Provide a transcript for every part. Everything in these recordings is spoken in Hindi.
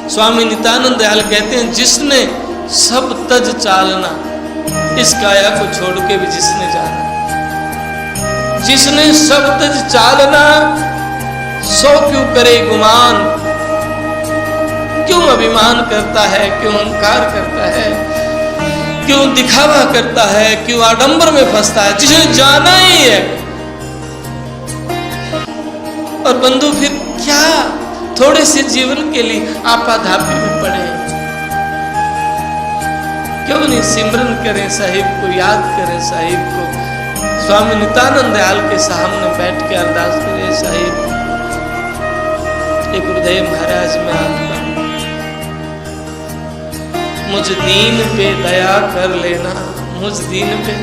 स्वामी नित्यानंद दयाल कहते हैं, जिसने सब तज चालना, इस काया को छोड़ के भी जिसने जाना। जिसने सब तज चालना, सो क्यों करे गुमान। क्यों अभिमान करता है, क्यों अहंकार करता है, क्यों दिखावा करता है, क्यों आडंबर में फंसता है, जिसे जाना ही है। और बंधु फिर क्या थोड़े से जीवन के लिए आपाधापी में पड़े। क्यों नहीं सिमरन करें साहिब को, याद करें साहिब को। स्वामी नित्यानंद दयाल के सामने बैठ के अरदास करें, साहिब एक गुरुदेव महाराज में आपका मुझ दीन पे दया कर लेना, मुझ दीन पे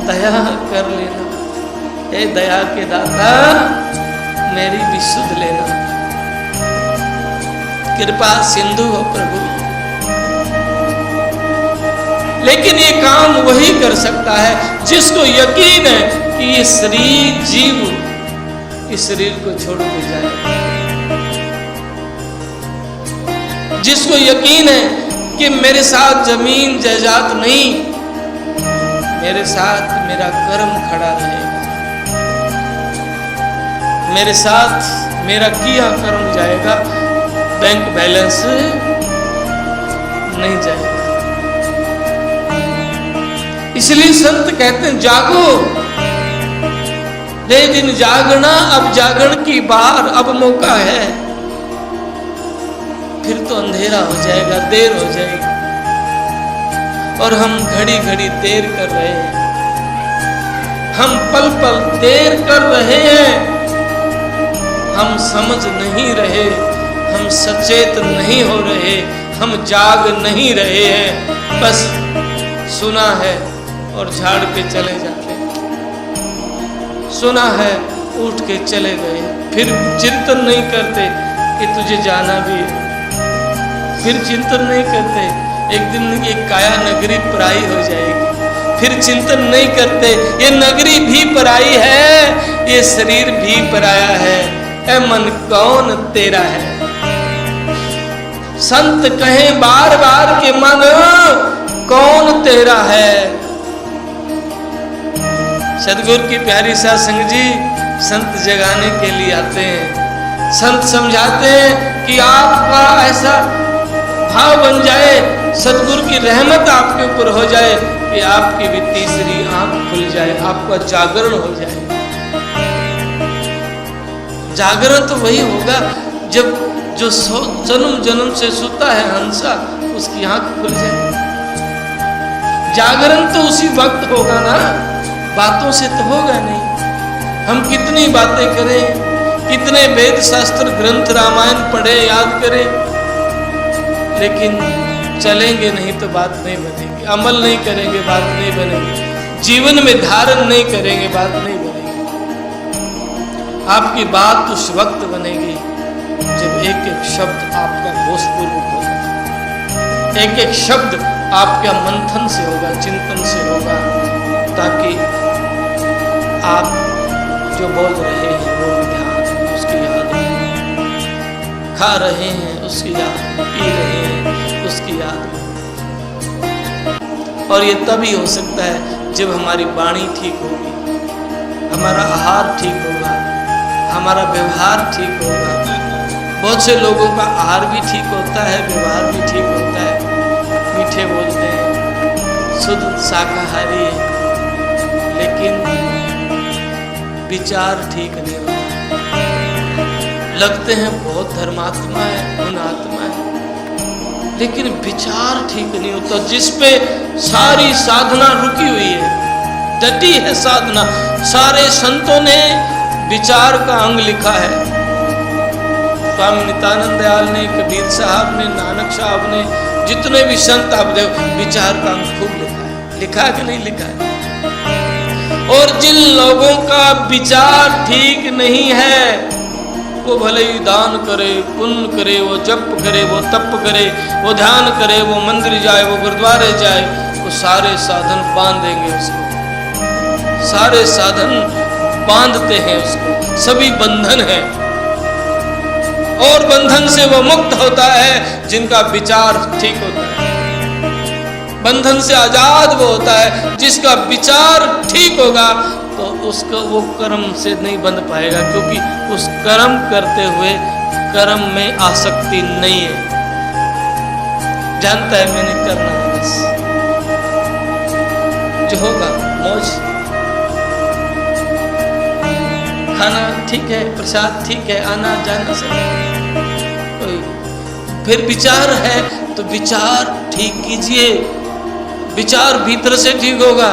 दया कर लेना। हे दया के दाता मेरी भी सुध लेना, कृपा सिंधु हो प्रभु। लेकिन ये काम वही कर सकता है जिसको यकीन है कि ये शरीर जीव इस शरीर को छोड़ के जाए, जिसको यकीन है कि मेरे साथ जमीन जायदाद नहीं, मेरे साथ मेरा कर्म खड़ा रहेगा, मेरे साथ मेरा किया कर्म जाएगा, बैंक बैलेंस नहीं जाएगा। इसलिए संत कहते हैं जागो, ले दिन जागना, अब जागरण की बार, अब मौका है। फिर तो अंधेरा हो जाएगा, देर हो जाएगी, और हम घड़ी घड़ी देर कर रहे हैं, हम पल पल देर कर रहे हैं। हम समझ नहीं रहे, हम सचेत नहीं हो रहे, हम जाग नहीं रहे हैं, बस सुना है और झाड़ के चले जाते हैं, सुना है उठ के चले गए, फिर चिंतन नहीं करते कि तुझे जाना भी है, फिर चिंतन नहीं करते एक दिन ये काया नगरी पराई हो जाएगी, फिर चिंतन नहीं करते ये नगरी भी पराई है, ये शरीर भी पराया है, ऐ मन कौन तेरा है। संत कहें बार बार के मन कौन तेरा है। सदगुरु की प्यारी साध संगत जी संत जगाने के लिए आते हैं, संत समझाते हैं कि आपका ऐसा भाव बन जाए, सदगुरु की रहमत आपके ऊपर हो जाए कि आपकी भी तीसरी आंख खुल जाए, आपका जागरण हो जाए। जागरण तो वही होगा जब जो जन्म जन्म से सुता है हंसा, उसकी आंख खुल जाए। जागरण तो उसी वक्त होगा ना, बातों से तो होगा नहीं। हम कितनी बातें करें, कितने वेद शास्त्र ग्रंथ रामायण पढ़े याद करें, लेकिन चलेंगे नहीं तो बात नहीं बनेगी, अमल नहीं करेंगे बात नहीं बनेगी, जीवन में धारण नहीं करेंगे बात नहीं बनेगी। आपकी बात उस वक्त बनेगी जब एक एक शब्द आपका बोधपूर्वक होगा, एक एक शब्द आपका मंथन से होगा, चिंतन से होगा, ताकि आप जो बोल रहे हैं वो ध्यान उसकी याद में, खा रहे हैं उसकी याद में, पी रहे हैं उसकी याद में। और ये तभी हो सकता है जब हमारी वाणी ठीक होगी, हमारा आहार ठीक होगा, हमारा व्यवहार ठीक होगा। बहुत से लोगों का आहार भी ठीक होता है, व्यवहार भी ठीक होता है, मीठे बोलते हैं, शुद्ध शाकाहारी है, लेकिन विचार ठीक नहीं होता। लगते हैं बहुत धर्मात्मा है, गुणात्मा है, लेकिन विचार ठीक नहीं होता। जिस पे सारी साधना रुकी हुई है, डटी है साधना, सारे संतों ने विचार का अंग लिखा है। स्वामी नित्यानंद दयाल ने, कबीर साहब ने, नानक साहब ने, जितने भी संत आप देखो, विचार का अंग खूब लिखा है। लिखा है कि नहीं लिखा है? और जिन लोगों का विचार ठीक नहीं है, वो भले ही दान करे, पुण्य करे, वो जप करे, वो तप करे, वो ध्यान करे, वो मंदिर जाए, वो गुरुद्वारे जाए, वो सारे साधन बांध देंगे उसको, सारे साधन बांधते हैं उसको, सभी बंधन है। और बंधन से वो मुक्त होता है जिनका विचार ठीक होता है। बंधन से आजाद वो होता है जिसका विचार ठीक होगा, तो उसका वो कर्म से नहीं बंध पाएगा, क्योंकि उस कर्म करते हुए कर्म में आसक्ति नहीं है। जानता है मैंने करना है, बस जो होगा मौज, खाना ठीक है, प्रसाद ठीक है, आना जाना सब कोई। फिर विचार है तो विचार ठीक कीजिए, विचार भीतर से ठीक होगा,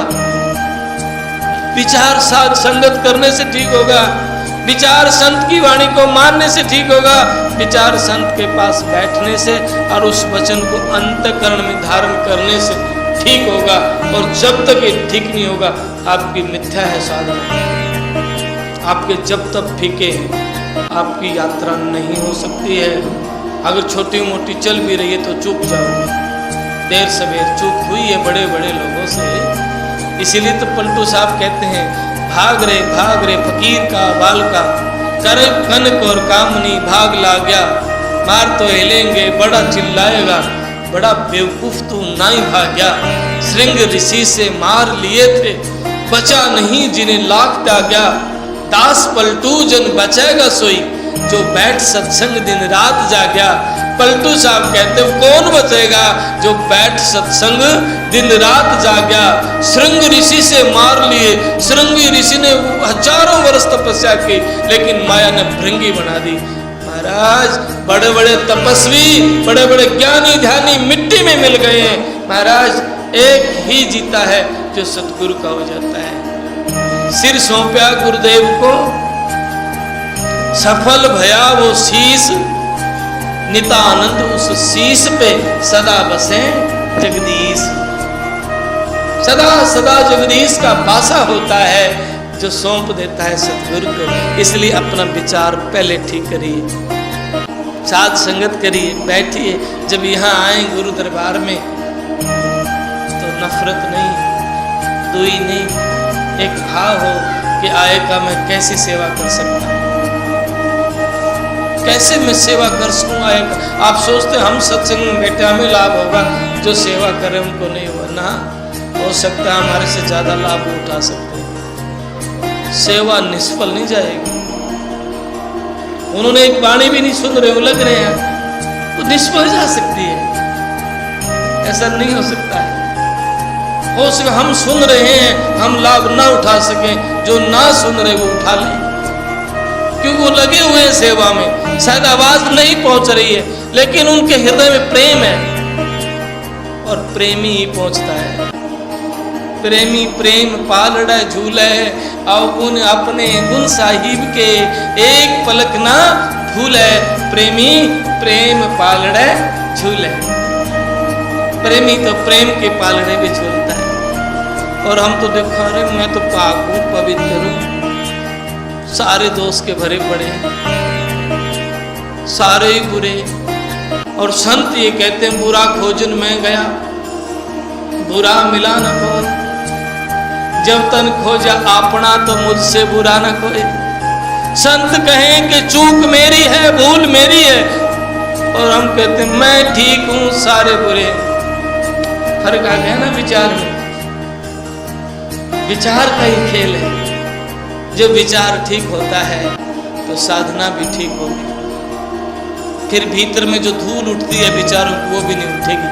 विचार साथ संगत करने से ठीक होगा, विचार संत की वाणी को मानने से ठीक होगा, विचार संत के पास बैठने से और उस वचन को अंतःकरण में धारण करने से ठीक होगा। और जब तक ये ठीक नहीं होगा आपकी मिथ्या है साधना, आपके जब तक फीके हैं आपकी यात्रा नहीं हो सकती है। अगर छोटी मोटी चल भी रही है तो चूक जाओगे, देर सवेर चूक हुई है बड़े बड़े लोगों से। इसीलिए तो पलटू साहब कहते हैं, भाग रे फकीर का बाल का, करे कनक और कामनी भाग ला गया, मार तो हिलेंगे बड़ा चिल्लाएगा, बड़ा बेवकूफ तू नाई भाग्या। श्रृंग ऋषि से मार लिए थे, बचा नहीं जिन्हें लाख त्याग्या, दास पलटू जन बचेगा सोई, जो बैठ सत्संग दिन रात जाग्या। पलटू साहब कहते हैं कौन बचेगा जो बैठ सत्संग दिन रात जाग्या। श्रृंग ऋषि से मार लिए, श्रृंग ऋषि ने हजारों वर्ष तपस्या की, लेकिन माया ने भृंगी बना दी। महाराज बड़े बड़े तपस्वी, बड़े बड़े ज्ञानी ध्यानी मिट्टी में मिल गए हैं। महाराज एक ही जीता है जो सतगुरु का हो जाता है। सिर सौंपया गुरुदेव को, सफल भया वो शीस, नितानंद उस शीश पे सदा बसे जगदीश। सदा सदा जगदीश का वासा होता है जो सौंप देता है सतगुरु को। इसलिए अपना विचार पहले ठीक करिए, साथ संगत करिए, बैठिए। जब यहाँ आए गुरु दरबार में तो नफरत नहीं, दुई नहीं, एक भाव हो कि आए का मैं कैसी सेवा कर सकता हूँ, कैसे मैं सेवा कर सकूँ आए का। आप सोचते हम सत्संग में बैठे हमें लाभ होगा, जो सेवा करे उनको नहीं हुआ ना। हो सकता है हमारे से ज्यादा लाभ उठा सकते हैं, सेवा निष्फल नहीं जाएगी। उन्होंने एक वाणी भी नहीं सुन रहे, लग रहे हैं तो निष्फल जा सकती है। ऐसा नहीं हो सकता है। हो सके हम सुन रहे हैं, हम लाभ ना उठा सके, जो ना सुन रहे वो उठा लें, क्योंकि वो लगे हुए हैं सेवा में। शायद आवाज नहीं पहुंच रही है, लेकिन उनके हृदय में प्रेम है और प्रेमी ही पहुंचता है। प्रेमी प्रेम पालड़ा झूले, और गुण अपने गुण साहिब के एक पलक ना भूले। प्रेमी प्रेम पालड़े झूले, प्रेमी तो प्रेम के पालड़े भी झूलता है। और हम तो देखो, अरे मैं तो पाक हूँ, पवित्र हूँ, सारे दोस्त के भरे पड़े हैं, सारे ही बुरे। और संत ये कहते हैं बुरा खोजन में गया, बुरा मिला न कोई, जब तन खोजा अपना तो मुझसे बुरा न कोई। संत कहें कि चूक मेरी है, भूल मेरी है, और हम कहते हैं मैं ठीक हूं, सारे बुरे। फर्क आ गया ना विचार में। विचार का ही खेल है। जब विचार ठीक होता है तो साधना भी ठीक होगी। फिर भीतर में जो धूल उठती है विचारों की, वो भी नहीं उठेगी,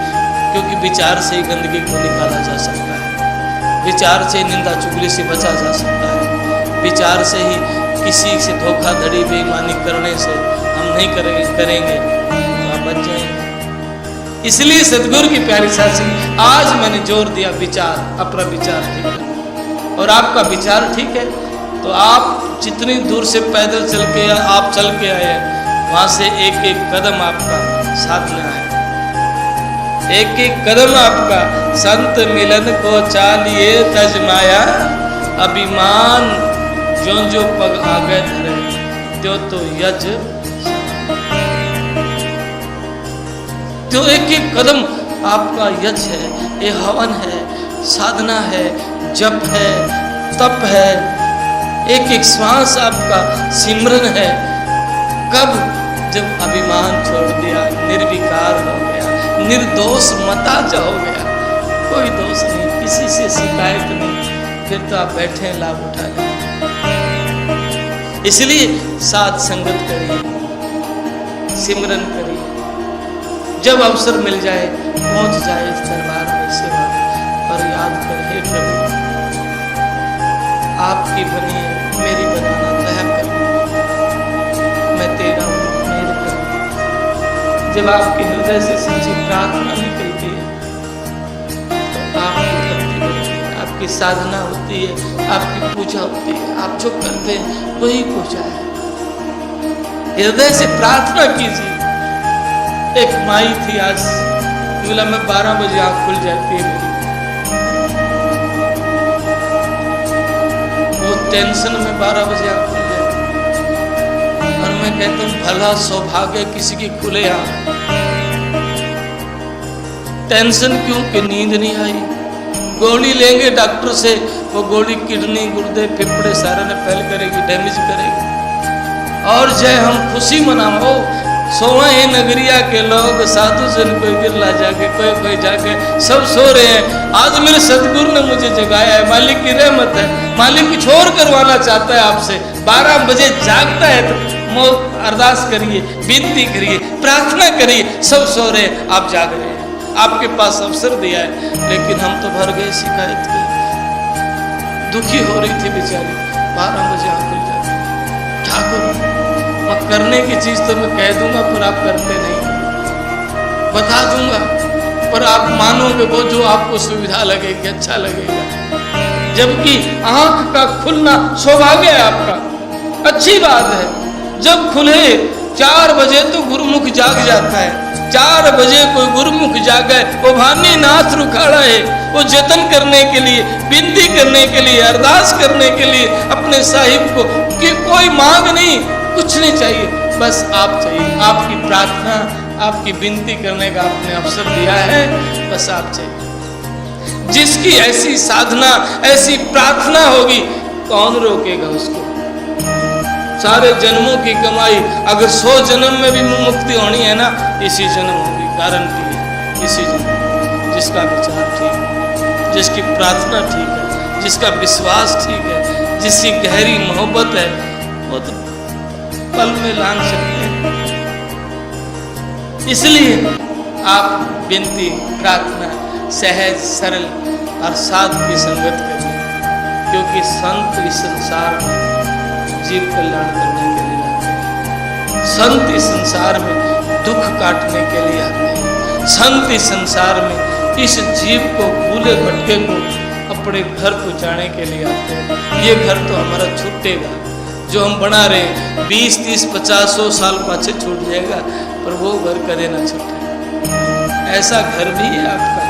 क्योंकि विचार से ही गंदगी को निकाला जा सकता है, विचार से निंदा चुगली से बचा जा सकता है, विचार से ही किसी से धोखाधड़ी बेईमानी करने से हम नहीं करेंगे तो आप बच जाएंगे। इसलिए सतगुरु की प्यारी साथी, आज मैंने जोर दिया विचार, अपना विचार ठीक है। और आपका विचार ठीक है तो आप जितनी दूर से पैदल चल के आप चल के आए, वहां से एक एक कदम आपका साधना है। एक एक कदम आपका संत मिलन को चालिए तजमाया, अभिमान जो जो पग आगे धरे त्यो तो यज। तो एक एक कदम आपका यज है, ये हवन है, साधना है, जप है, तप है। एक एक श्वास आपका सिमरन है। कब जब अभिमान छोड़ दिया, निर्विकार हो गया, निर्दोष मताज हो गया, कोई दोष नहीं, किसी से शिकायत नहीं, फिर तो आप बैठे हैं लाभ उठा लें। इसलिए साथ संगत करिए, सिमरन करिए, जब अवसर मिल जाए पहुंच जाए इस दरबार में सेवा और याद कर, हे प्रभु आपकी बनी है, मेरी बनाना तय कर, मैं तेरा हूँ, मेरे कर। जब आपके हृदय से सच्ची प्रार्थना निकलती है तो आपकी भक्ति बनती है, आपकी साधना होती है, आपकी पूजा होती है, आप जो करते हैं वही पूजा है। हृदय से प्रार्थना कीजिए। एक माई थी, आज बोला मैं 12 बजे आँख खुल जाती है मेरी, वो टेंशन में 12 बजे आँख खुल जाती है, और मैं कहता हूँ भला सौभाग्य किसी की खुले आँख। टेंशन क्यों कि नींद नहीं आई, गोली लेंगे डॉक्टर से, वो गोली किडनी गुर्दे फेफड़े सारे ने फेल करेगी, डैमेज करेगी। और जय हम खुशी मनाओ, सोए हैं नगरिया के लोग, साधु जन कोई बिरला जाके, कोई जाके, सब सो रहे हैं। आज मेरे सदगुरु ने मुझे जगाया है, मालिक की रहमत है। मालिक कुछ और करवाना चाहता है आपसे। 12 बजे जागता है तो अरदास करिए, विनती करिए, प्रार्थना करिए। सब सो रहे हैं, आप जाग रहे हैं, आपके पास अवसर दिया है, लेकिन हम तो भर गए शिकायत की। दुखी हो रही थी बेचारी, 12 बजे आँख खुल जाती, क्या करूं? करने की चीज तो मैं कह दूंगा पर आप करते नहीं, बता दूंगा पर आप मानोगे वो जो आपको सुविधा लगेगी, अच्छा लगेगा। जबकि आंख का खुलना सौभाग्य है आपका, अच्छी बात है। जब खुले 4 बजे तो गुरुमुख जाग जाता है, 4 बजे कोई गुरुमुख जागे, वो भानी नाथ रुखाड़ा है, वो जतन करने के लिए, विनती करने के लिए, अरदास करने के लिए अपने साहिब को, कि कोई मांग नहीं, कुछ नहीं चाहिए, बस आप चाहिए। आपकी प्रार्थना, आपकी विनती करने का आपने अवसर दिया है, बस आप चाहिए। जिसकी ऐसी साधना, ऐसी प्रार्थना होगी, कौन रोकेगा उसको? सारे जन्मों की कमाई, अगर 100 जन्म में भी मुक्ति होनी है ना, इसी जन्म होगी, गारंटी है, इसी जन्म। जिसका विचार ठीक है, जिसकी प्रार्थना ठीक है, जिसका विश्वास ठीक है, जिसकी गहरी मोहब्बत है, वो तो पल में लांग सकते हैं। इसलिए आप विनती, प्रार्थना सहज, सरल और साध की संगत करिए, क्योंकि संत इस संसार में जीव कल्याण करने के लिए आते हैं। संत इस संसार में दुख काटने के लिए आते हैं। संत इस संसार में इस जीव को, भूले भटके को अपने घर पहुँचाने के लिए आते हैं। ये घर तो हमारा छूटेगा, जो हम बना रहे हैं 20, 30, 50, 100 साल पाछे छूट जाएगा, पर वो घर कदे ना छूटे। ऐसा घर भी है आपका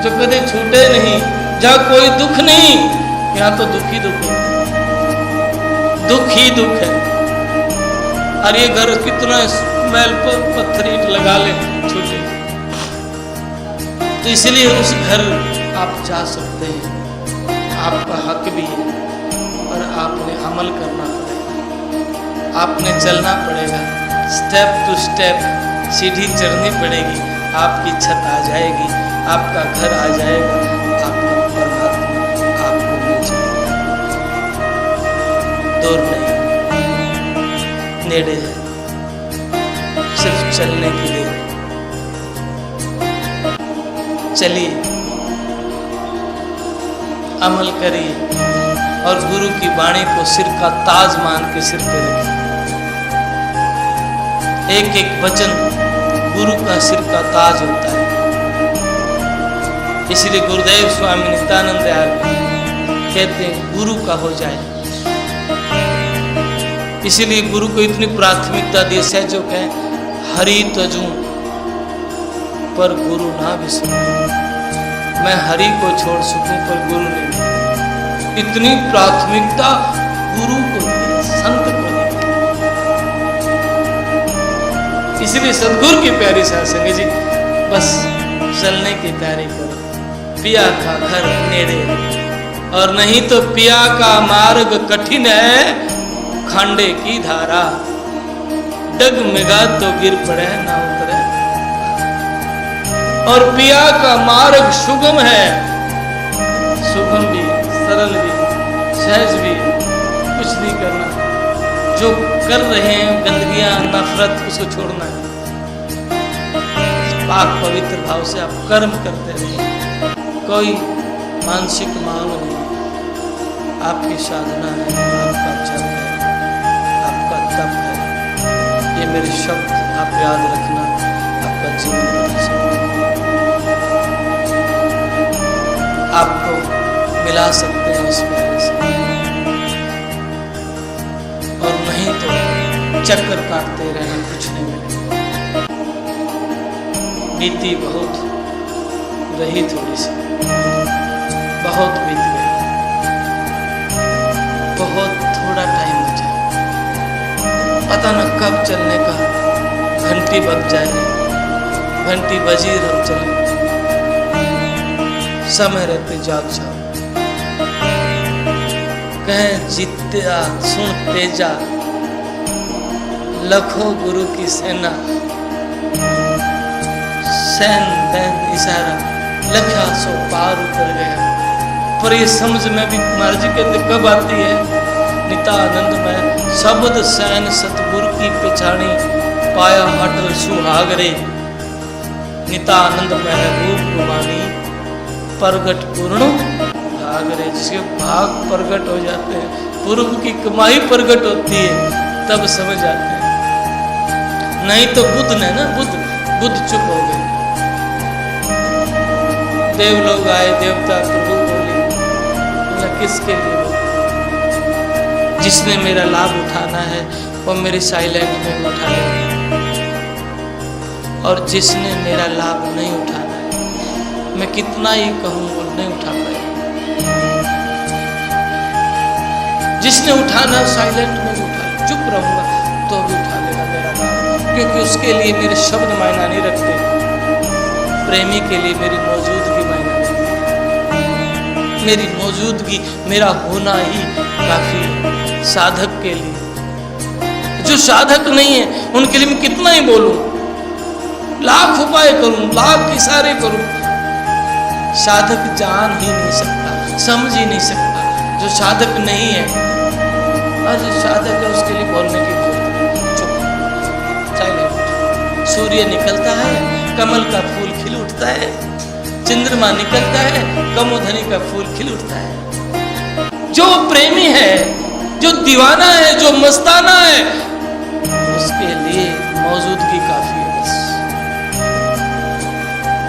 जो कदे छूटे नहीं, जहाँ कोई दुख नहीं, यहाँ तो दुख ही दुख है, दुख ही दुख है। और ये घर कितना मैल पर पत्थर ईंट लगा ले, छूटे। तो इसलिए उस घर आप जा सकते हैं, आपका हक भी है, और आपने अमल करना पड़ेगा, आपने चलना पड़ेगा, स्टेप टू स्टेप सीढ़ी चढ़नी पड़ेगी। आपकी छत आ जाएगी, आपका घर आ जाएगा, आपका परमात्मा आपको मिल जाएगा। दूर नहीं, नेड़े है, सिर्फ चलने के लिए। चलिए, अमल करिए और गुरु की वाणी को सिर का ताज मान के सिर पे रखिए। एक एक वचन गुरु का सिर का ताज होता है। इसलिए गुरुदेव स्वामी नित्यानंद दयाल कहते हैं गुरु का हो जाए। इसीलिए गुरु को इतनी प्राथमिकता दी, सहजो कहें हरि तजू पर गुरु ना विसरूं। मैं हरि को छोड़ सकूं पर गुरु नहीं। इतनी प्राथमिकता गुरु को दी, संत को दी। इसलिए सदगुरु की प्यारी साध संगत जी, बस चलने की तैयारी करो। पिया का घर नेड़े है, और नहीं तो पिया का मार्ग कठिन है, खांडे की धारा। डगमगा तो गिर पड़े ना उतरे। और पिया का मार्ग सुगम है, सुगम भी, सरल भी, सहज भी, कुछ नहीं करना। जो कर रहे हैं गंदगियां, नफरत, उसको छोड़ना है। पाक पवित्र भाव से आप कर्म करते रहिए, कोई मानसिक मांग नहीं। आपकी साधना है, आपका जप है, आपका तप है। ये मेरे शब्द आप याद रखना, आपका जीवन बदल सकता है। आपको मिला सकते हैं उस प्यारे से, और नहीं तो चक्कर काटते रहना, कुछ नहीं मिलेगा। बीती बहुत रही, थोड़ी सी बहुत बीत गई, बहुत थोड़ा टाइम बचा, पता न कब चलने का घंटी बज जाए। घंटी बजी हम चले, समय रहते जाग जाओ। कहें जित्या सुन तेजा, लखों गुरु की सेना। सैन बैन इशारा, लखा सो पार उतर गया। पर ये समझ में भी महाराज जी कहते कब आती है? नितानंद में शब्द सैन सतगुरु की पिछाणी, पाया अटल सुहागरे। नितानंद में रूप गुमानी, प्रगट पूर्ण भागरे। जिसके भाग प्रगट हो जाते हैं, पूर्व की कमाई प्रगट होती है, तब समझ आते हैं। नहीं तो बुद्ध ने ना, बुद्ध चुप हो गए। देव लोग आए, देवता प्रभु बोले, किसके लिए बोले? जिसने मेरा लाभ उठाना है वो मेरे साइलेंट में उठा ले, और जिसने मेरा लाभ नहीं उठाना है, मैं कितना ही कहूँ वो नहीं उठा पाए। जिसने उठाना है साइलेंट में उठा ले, चुप रहूंगा तो भी उठा लेगा मेरा लाभ, क्योंकि उसके लिए मेरे शब्द मायना नहीं रखते। प्रेमी के लिए मेरी मौजूदगी मायना रखती है। मेरी मौजूदगी, मेरा होना ही काफी है। साधक के लिए, जो साधक नहीं है उनके लिए मैं कितना ही बोलूं, लाख उपाय करूं, लाख इशारे करूं, साधक जान ही नहीं सकता, समझ ही नहीं सकता। जो साधक नहीं है और जो साधक है उसके लिए बोलने की जरूरत नहीं। चुप, साइलेंट। सूर्य निकलता है, कमल का फूल खिल उठता है, चंद्रमा निकलता है, कमोधनी का फूल खिल उठता है। जो प्रेमी है, जो दीवाना है, जो मस्ताना है, उसके लिए मौजूदगी काफी है। बस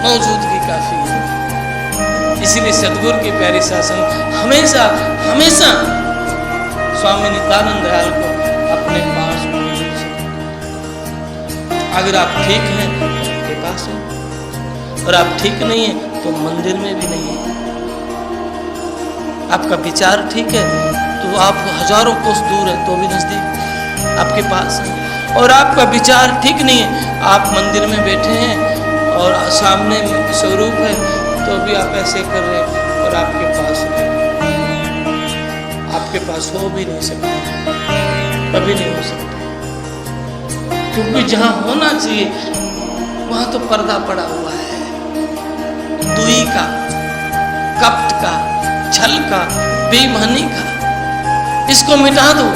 मौजूदगी काफी है। इसीलिए सदगुरु की प्यारी शासन हमेशा हमेशा स्वामी नित्यानंद दयाल को अपने पास मौजूद से। अगर आप ठीक हैं तो आपके पास है, और आप ठीक नहीं है तो मंदिर में भी नहीं है। आपका विचार ठीक है तो आप हजारों कोस दूर है तो भी नजदीक आपके पास है, और आपका विचार ठीक नहीं है, आप मंदिर में बैठे हैं और सामने स्वरूप है तो भी आप ऐसे कर रहे हैं और आपके पास है। आपके पास हो भी नहीं सकता, कभी नहीं हो सकता, क्योंकि जहां होना चाहिए वहां तो पर्दा पड़ा हुआ है। दुई का, कपट का, छल का, बेईमानी का, इसको मिटा दो।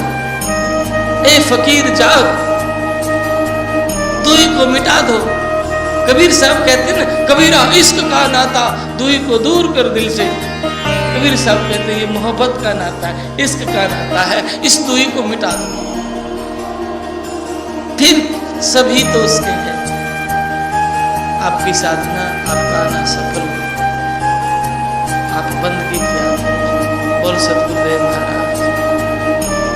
ए फकीर जाग, दुई को मिटा दो। कबीर साहब कहते हैं ना, कबीरा इश्क का नाता दुई को दूर कर दिल से। कबीर साहब कहते हैं ये मोहब्बत का नाता है, इश्क का नाता है, इस दुई को मिटा दो, फिर सभी तो उसके हैं। आपकी साधना, आपका आना सफल